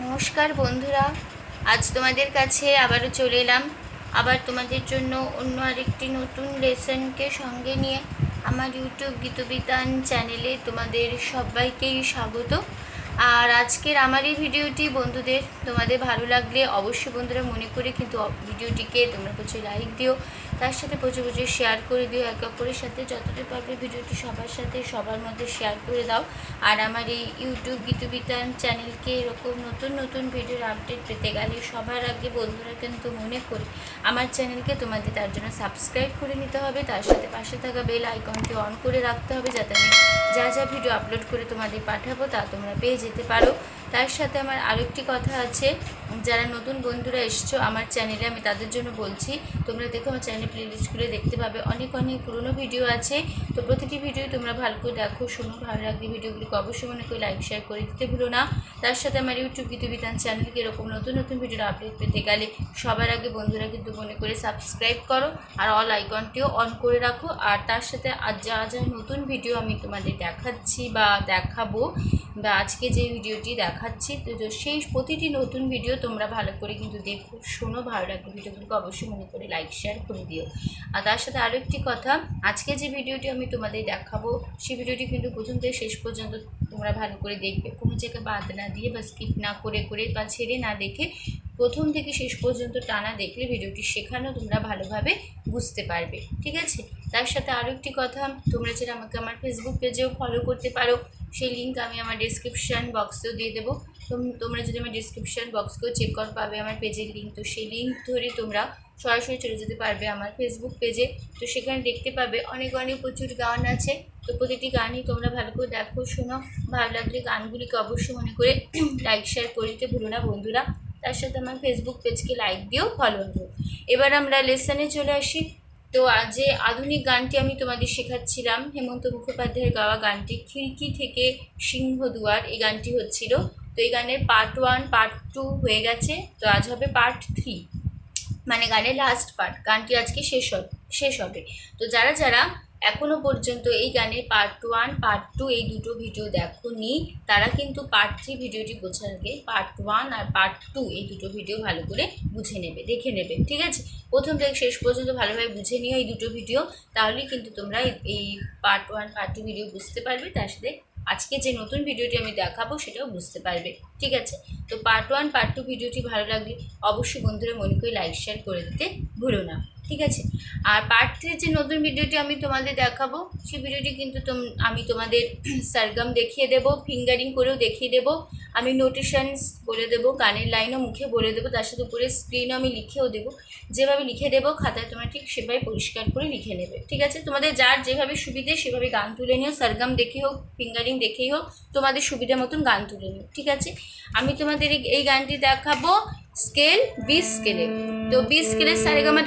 নমস্কার বন্ধুরা, আজ তোমাদের কাছে আবারও চলে এলাম। আবার তোমাদের জন্য অন্য আরেকটি নতুন লেসনকে সঙ্গে নিয়ে আমার ইউটিউব গীতবিতান চ্যানেলে তোমাদের সবাইকেই স্বাগত। আর আজকের আমার এই ভিডিওটি তোমাদের ভালো লাগলে অবশ্যই বন্ধুরা মনে করে কিন্তু ভিডিওটিকে তোমরা প্রচুর লাইক দিও, তার সাথে প্রচুর শেয়ার করে দিও। একে অপরের সাথে যতটা পারবে ভিডিওটি সবার সাথে সবার মধ্যে শেয়ার করে দাও। আর আমার এই ইউটিউব গীতবিতান চ্যানেলকে এরকম নতুন নতুন ভিডিওর আপডেট পেতে গেলে সবার আগে বন্ধুরা কিন্তু মনে করে আমার চ্যানেলকে তোমাদের তার জন্য সাবস্ক্রাইব করে নিতে হবে। তার সাথে পাশে থাকা বেল আইকনটি অন করে রাখতে হবে, যাতে আমি যা যা ভিডিও আপলোড করে তোমাদের পাঠাবো তা তোমরা পেয়ে যেতে পারো। তার সাথে আমার আরেকটি কথা আছে, যারা নতুন বন্ধুরা এসছো আমার চ্যানেলে, আমি তাদের জন্য বলছি, তোমরা দেখো আমার চ্যানেল প্লেলিস্ট খুলে দেখতে পাবে অনেক অনেক পুরনো ভিডিও আছে। তো প্রতিটি ভিডিও তোমরা ভালো করে দেখো, শোনো, ভালো লাগলে ভিডিওগুলিকে অবশ্যই মনে করে লাইক শেয়ার করে দিতে ভুলো না। তার সাথে আমার ইউটিউব গীতবিতান চ্যানেলকে এরকম নতুন নতুন ভিডিওর আপডেট পেতে গেলে সবার আগে বন্ধুরা কিন্তু মনে করে সাবস্ক্রাইব করো আর অল আইকনটিও অন করে রাখো। আর তার সাথে আজ যা যা নতুন ভিডিও আমি তোমাদের দেখাচ্ছি বা দেখাবো, বা আজকে যে ভিডিওটি দেখাচ্ছি, তো সেই প্রতিটি নতুন ভিডিও তোমরা ভালো করে কিন্তু দেখো, শোনো, ভালো লাগবে ভিডিওগুলোকে অবশ্যই মনে করে লাইক শেয়ার করে দিও। আর তার সাথে আরও একটি কথা, আজকে যে ভিডিওটি আমি তোমাদের দেখাবো সেই ভিডিওটি কিন্তু প্রথম থেকে শেষ পর্যন্ত তোমরা ভালো করে দেখবে, কোনো জায়গায় বাদ না দিয়ে বা স্কিপ না করে বা ছেড়ে না দেখে প্রথম থেকে শেষ পর্যন্ত টানা দেখলে ভিডিওটি শেখানো তোমরা ভালোভাবে বুঝতে পারবে, ঠিক আছে? তার সাথে আরও একটি কথা, তোমরা যারা আমাকে আমার ফেসবুক পেজেও ফলো করতে পারো, সেই লিঙ্ক আমি আমার ডিসক্রিপশান বক্সেও দিয়ে দেবো। তোমরা যদি আমার ডিসক্রিপশান বক্সকেও চেক করে পাবে আমার পেজের লিঙ্ক, তো সেই লিঙ্ক ধরে তোমরা সরাসরি চলে যেতে পারবে আমার ফেসবুক পেজে। তো সেখানে দেখতে পাবে অনেক অনেক প্রচুর গান আছে, তো প্রতিটি গানই তোমরা ভালো করে দেখো, শোনো, ভালো লাগলে গানগুলিকে অবশ্যই মনে করে লাইক শেয়ার করে দিতে ভুলো না বন্ধুরা। তার সাথে আমার ফেসবুক পেজকে লাইক দিও, ফলো দিও। এবার আমরা লেসনে চলে আসি। তো আজ যে আধুনিক গানটি আমি তোমাদের শেখাচ্ছিলাম, হেমন্ত মুখোপাধ্যায়ের গাওয়া গানটি খিড়কি থেকে সিংহদুয়ার, এই গানটি হচ্ছিল। তো এই গানের পার্ট 1 পার্ট 2 হয়ে গেছে, তো আজ হবে পার্ট 3, মানে গানের লাস্ট পার্ট। গানটি আজকে শেষ হবে। তো যারা যারা এখনও পর্যন্ত এই গানের পার্ট 1 পার্ট 2 এই দুটো ভিডিও দেখোনি, তারা কিন্তু পার্ট 3 ভিডিওটি বোঝার আগে পার্ট 1 আর পার্ট 2 এই দুটো ভিডিও ভালো করে বুঝে নেবে, দেখে নেবে, ঠিক আছে? প্রথম থেকে শেষ পর্যন্ত ভালোভাবে বুঝে নিও এই দুটো ভিডিও, তাহলেই কিন্তু তোমরা এই পার্ট 1 পার্ট 2 ভিডিও বুঝতে পারবে। তার সাথে আজকে যে নতুন ভিডিওটি আমি দেখাবো সেটাও বুঝতে পারবে, ঠিক আছে? তো পার্ট 1 পার্ট 2 ভিডিওটি ভালো লাগলে অবশ্যই বন্ধুরা মনে করে লাইক শেয়ার করে দিতে ভুলো না, ঠিক আছে? আর পার্ট 3 যে নতুন ভিডিওটি আমি তোমাদের দেখাবো, সেই ভিডিওটি কিন্তু আমি তোমাদের সারগাম দেখিয়ে দেবো, ফিঙ্গারিং করেও দেখিয়ে দেবো, আমি নোটেশনস বলে দেবো, গানের লাইনও মুখে বলে দেবো, তার সাথে উপরে স্ক্রিনও আমি লিখেও দেবো। যেভাবে লিখে দেবো খাতায় তোমরা ঠিক সেভাবে পরিষ্কার করে লিখে নেবে, ঠিক আছে? তোমাদের যার যেভাবে সুবিধে সেভাবে গান তুলে নিও, সারগাম দেখে হোক ফিঙ্গারিং দেখেই হোক, তোমাদের সুবিধা মতন গান তুলে নিও, ঠিক আছে? আমি তোমাদের এই গানটি দেখাবো স্কেল 20 স্কেলে। তো 20 স্কেলের সারেগামা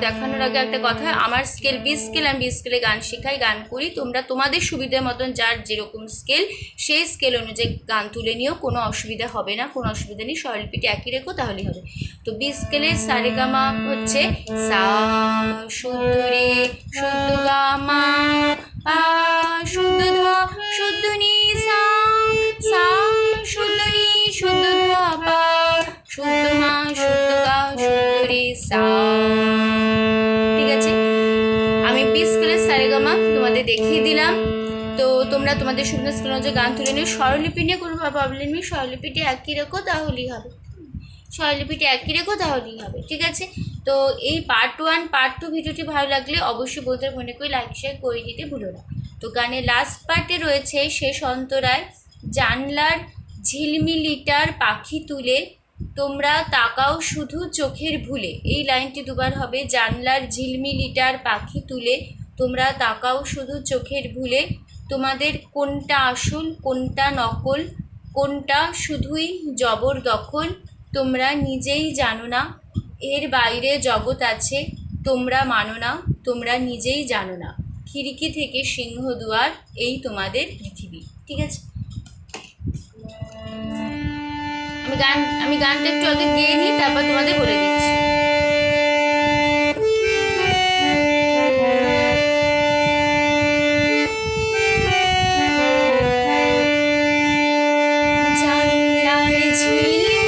দেখানোর আগে একটা কথা, আমার স্কেল 20 স্কেল, আমি 20 স্কেলে গান শেখাই, গান করি। তোমরা তোমাদের সুবিধার মতন যার যেরকম স্কেল সেই স্কেল অনুযায়ী গান তুলে নিও, কোনো অসুবিধা হবে না, কোনো অসুবিধা নেই, স্বরলিপিটি একই রেখো তাহলেই হবে। তো 20 স্কেলের সারেগামা হচ্ছে সা শুদ্ধ রে শুদ্ধ গামা পা শুদ্ধ ধা শুদ্ধ নি সা সা শুদ্ধ নি শুদ্ধ ধা পা শুদ্ধ মা শুদ্ধ গা শুদ্ধ রে সা, ঠিক আছে? আমি 20 স্কেলের সারেগামা তোমাদের দেখিয়ে দিলাম। তো তোমরা তোমাদের সুবিধা স্কেল অনুযায়ী গান তুলে নিও, স্বরলিপি নিয়ে কোনো প্রবলেম নেই, স্বরলিপিটি একই রেখো তাহলেই হবে, ঠিক আছে? তো এই পার্ট 1 পার্ট 2 ভিডিওটি ভালো লাগলে অবশ্যই বন্ধুরা মনে করে লাইক শেয়ার করে দিতে ভুলো না। তো গানের লাস্ট পার্টে রয়েছে শেষ অন্তরায়, জানলার ঝিলমিলিটার পাখি তুলে তোমরা তাকাও শুধু চোখের ভুলে, এই লাইনটি দুবার হবে, জানলার ঝিলমিলিটার পাখি তুলে তোমরা তাকাও শুধু চোখের ভুলে, তোমাদের কোনটা আসল কোনটা নকল, কোনটা শুধুই জবরদখল, তোমরা নিজেই জানো না, এর বাইরে জগৎ আছে তোমরা মানো না, তোমরা নিজেই জানো না, খিড়কি থেকে সিংহদুয়ার এই তোমাদের পৃথিবী, ঠিক আছে? আমি গানটা একটু আগে গেয়ে নিই, তারপর তোমাদের বলে দিচ্ছি। জানলার ঝিল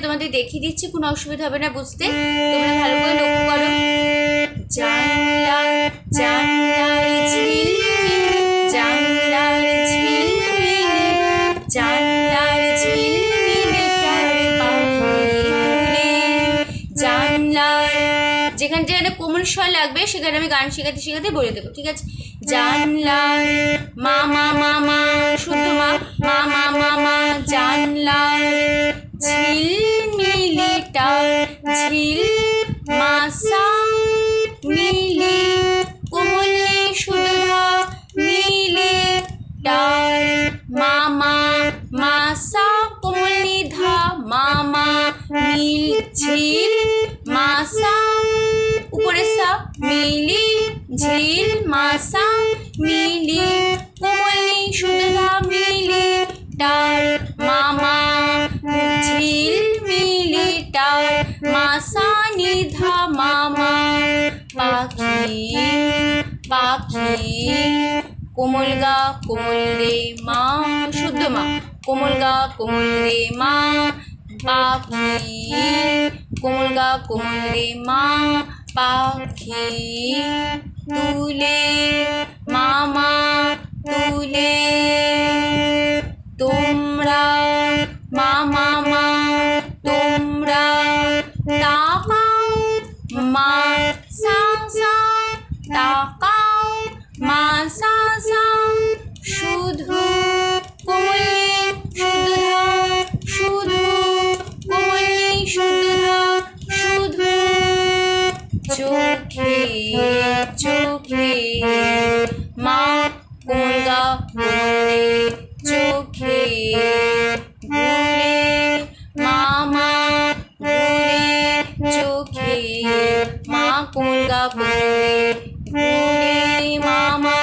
তোমাদের দেখিয়ে দিচ্ছি, কোনো অসুবিধা হবে না বুঝতে, তোমরা ভালো করে লক্ষ্য করো। জানলার জানলার ঝিলমিল, জানলার ঝিলমিল, জানলার ঝিলমিলটার পাখি তুলে। জানলার যেখানে যেখানে কোমল স্বর লাগবে সেখানে আমি গান শেখাতে শেখাতে বলে দেবো, ঠিক আছে? জানলার মামা মামা শুদ্ধ মা, মামা মামা জানলার ঝিলমিলিটার ঝিল মাসা মিলি কোমলে শুদ্ধা মিলি টার মামা মাসা কোমলি ধা মামা মিল ঝিল মাসা উপরে সা মিলি ঝিল মাসা মিলি কোমলি শুদ্ধা মিলি টার মামা ঝিল মিলি টার মাসা নিধা মামা। পাখি পাখি কোমল গা কোমল রে মা শুদ্ধ মা, কোমল গা কোমল রে মা। পাখি কোমল গা কোমল রে মা, পাখি তুলে মামা তুলে। তোমরা মামা মা তোমরা তাকাও মা সা সা তাকাও মা সা সা শুধু কোমলে শুদ্ধা শুধু কোমলে শুদ্ধা শুধু। চোখে চোখে মা কোমল গা কোমলে চোখে ঘুরে মামা ঘুরে চোখে মা কোমল গা কোমলে ঘুরে মামা।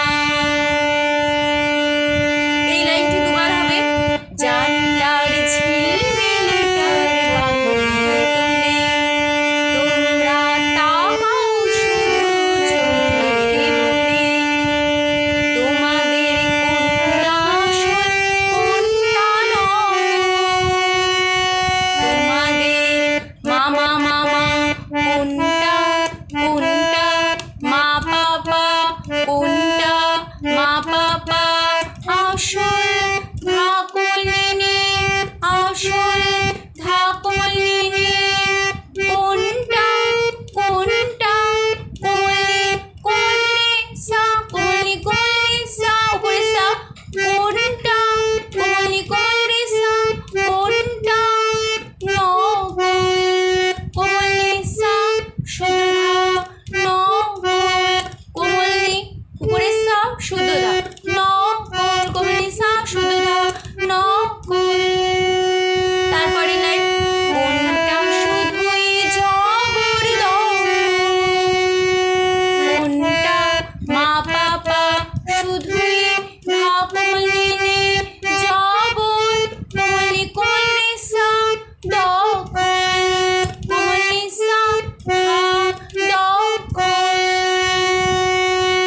এই লাইনটি দুবার হবে। জানলার ঝিলমিলটার পাখি তুলে, তোমরা তাকাও শুধু চোখে ভরে। তোমাদের কোনটা আসল কোনটা নয়, তোমাদের মামা মামা কোনটা কোনটা মা বাবা কোনটা মা বাবা। আসল ধাকলিনে আসল ধাকলিনে কোনটা কোনটা কোলে কোলে সা কোলে কোলে সা উপরে সা কোনটা কোলে কোলে সা কোনটা নগর কোলে সা শুদ্ধা নগর কোলে উপরে সা শুদ্ধা নগর কোলে সা শুদ্ধা নগর। তারপরে লাইন কোনটা শুধুই জবরদস্ত, কোনটা মা বাবা শুধুই ধাকলিনে জবর কোলে কোলে সা দখল কোলে সা দখল।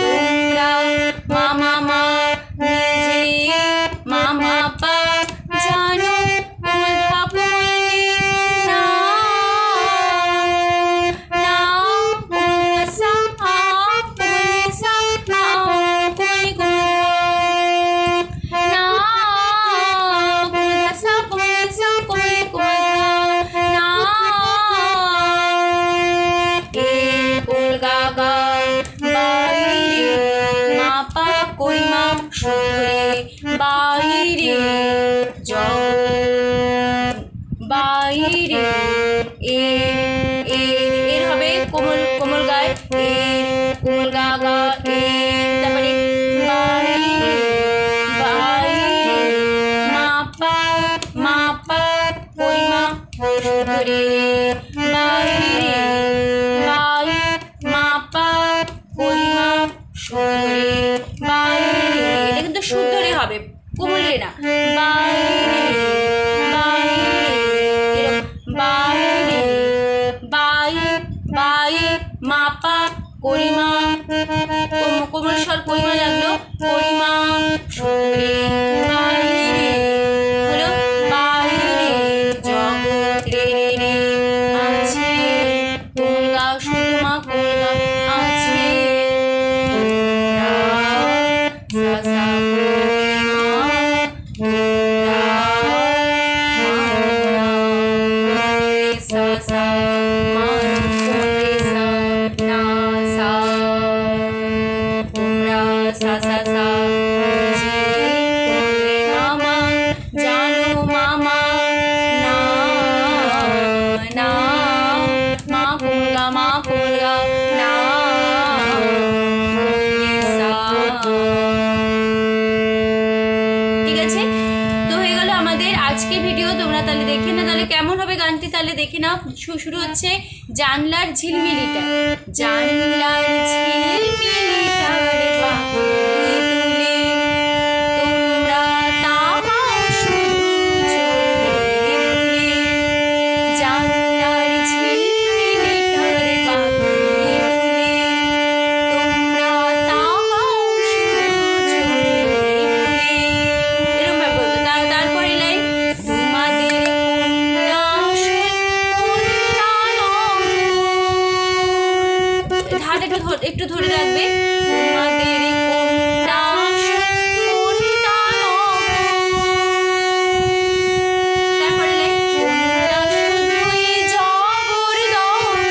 তোমরা মামা মা নিজে মামা পা জানো কোমল ধা কোমলে না না কোমল সা কোমলে সা কোমলে কোমল না কোমল সা কোমলে সা কোমলে কোমল না। এ কোল গা গা বাইরে মাপা করিমা শুধরে বাইরে জগৎ বাইরে। এর এর এর হবে কোমল কোমল গায় এর কোমল গা গা এর তারপরে বাইরে বাইরে মাপা মাপা করিমা শুধরে বাইরে বাই মাপা করিমা শুধরে বাইরে। এটা কিন্তু শুদ্ধরে হবে কোমলে না। বাইরে বাইরে এরকম বাইরে বাই বাই মাপা করিমা কোমল স্বর করিমা লাগলো করিমা শুধরে বাইরে হলো বাইরে জগৎ রে দেখে নাও। শুরু হচ্ছে জানলার ঝিলমিলিটা, জানলার ঝিলমিলিটা রে পাখি তুলে তোমরা তাকাও শুধু চোখে তুলে, জানলার ঝিলমিলিটা রে পাখি তুলে তোমরা তাকাও শুধু চোখে তুলে। এরকম ভাবে বলতো। তারপরে লাইন, তোমাদের কোনটা আসল কোনটা নকল, হাত একটু ধরে রাখবে, তোমাদের কোনটা আসল কোনটা নকল। তারপরে লাইন, কোনটা শুধুই জবরদখল,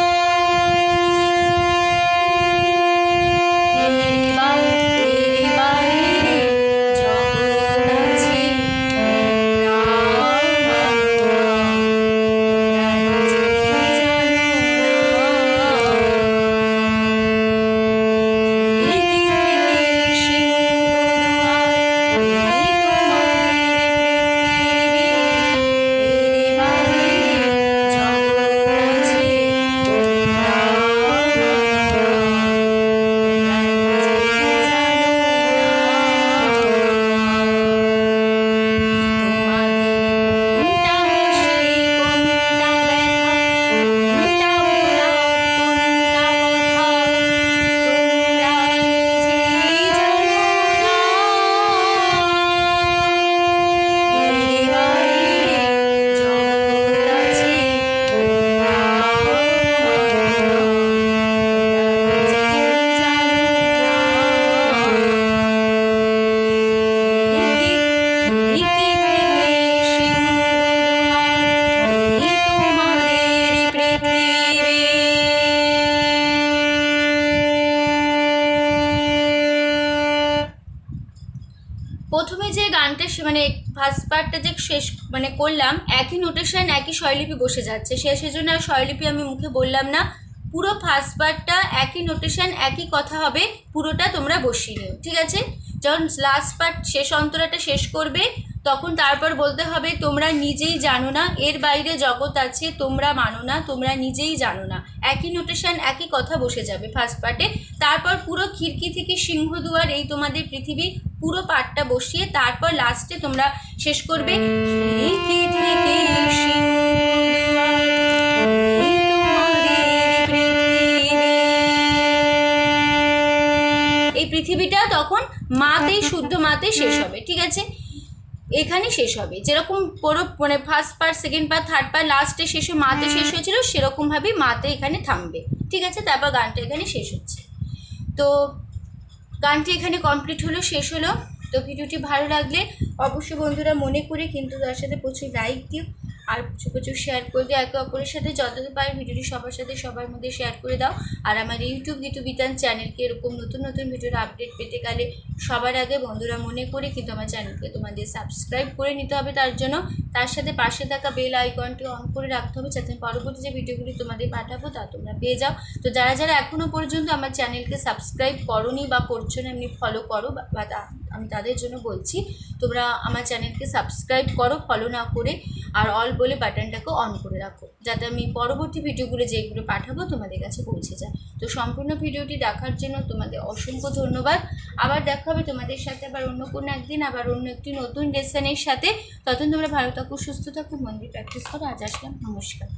তোমরা নিজেই জানো না। এর বাইরে জগৎ আছে, তোমরা মানো না, তোমরা নিজেই জানো না। খিড়কি থেকে সিংহদুয়ার, এই তোমাদের পৃথিবী। এর বাইরে জগৎ আছে, তোমরা মানো না, তোমরা নিজেই জানো না। তোমাদের কোনটা হাসি কোনটা ব্যথা, কোনটা প্রথমে যে গানটা মানে ফার্স্ট পার্টটা যে শেষ মানে করলাম, একই নোটেশন একই স্বরলিপি বসে যাচ্ছে, শেষের জন্য আর স্বরলিপি আমি মুখে বললাম না। পুরো ফার্স্ট পার্টটা একই নোটেশন একই কথা হবে, পুরোটা তোমরা বসিয়ে নিও, ঠিক আছে? যখন লাস্ট পার্ট শেষ অন্তরাটা শেষ করবে তখন তারপর বলতে হবে, তোমরা নিজেই জানো না, এর বাইরে জগৎ আছে, তোমরা মানো না, তোমরা নিজেই জানো না। একই নোটেশন একই কথা বসে যাবে ফার্স্ট পার্টে। তারপর পুরো খিড়কি থেকে সিংহদুয়ার, এই তোমাদের পৃথিবী, পুরো পার্টটা বসিয়ে তারপর লাস্টে তোমরা শেষ করবে, খিড়কি থেকে সিংহদুয়ার, এই তোমাদের পৃথিবী। এই পৃথিবীটা তখন মাতেই, শুদ্ধ মাতেই শেষ হবে, ঠিক আছে? এখানে শেষ হবে, যেরকম পুরো মানে first part second part third part লাস্টে শেষে মাতে শেষ হয়েছিল, সেরকমভাবেই মাতে এখানে থামবে, ঠিক আছে? তারপর গানটা এখানে শেষ হচ্ছে। তো গানটি এখানে কমপ্লিট হলো, শেষ হলো। তো ভিডিওটি ভালো লাগলে অবশ্যই বন্ধুরা মনে করে কিন্তু তার সাথে প্রচুর লাইক দিও আর প্রচুর শেয়ার করে দিও একে অপরের সাথে, যতদূর পারে ভিডিওটি সবার সাথে সবার মধ্যে শেয়ার করে দাও। আর আমার ইউটিউব গীতবিতান চ্যানেলকে এরকম নতুন নতুন ভিডিওর আপডেট পেতে গেলে সবার আগে বন্ধুরা মনে করে কিন্তু আমার চ্যানেলকে তোমাদের সাবস্ক্রাইব করে নিতে হবে। তার জন্য তার সাথে পাশে থাকা বেল আইকনটি অন করে রাখতে হবে, যাতে পরবর্তী যে ভিডিওগুলি তোমাদের পাঠাবো তা তোমরা পেয়ে যাও। তো যারা যারা এখনও পর্যন্ত আমার চ্যানেলকে সাবস্ক্রাইব করোনি বা করছো না, এমনি ফলো করো, বা আমি তাদের জন্য বলছি তোমরা আমার চ্যানেলকে সাবস্ক্রাইব করো ফলো না করে, আর অল বলে বাটনটাকে অন করে রাখো, যাতে আমি পরবর্তী ভিডিওগুলো যেগুলো পাঠাবো তোমাদের কাছে পৌঁছে যায়। তো সম্পূর্ণ ভিডিওটি দেখার জন্য তোমাদের অসংখ্য ধন্যবাদ। আবার দেখা হবে তোমাদের সাথে আবার অন্য কোনো একদিন, আবার অন্য একটি নতুন লেসনের সাথে। ততক্ষণ তোমরা ভালো থাকো, সুস্থ থাকো, মন দিয়ে প্র্যাকটিস করো। আজ আসলাম, নমস্কার।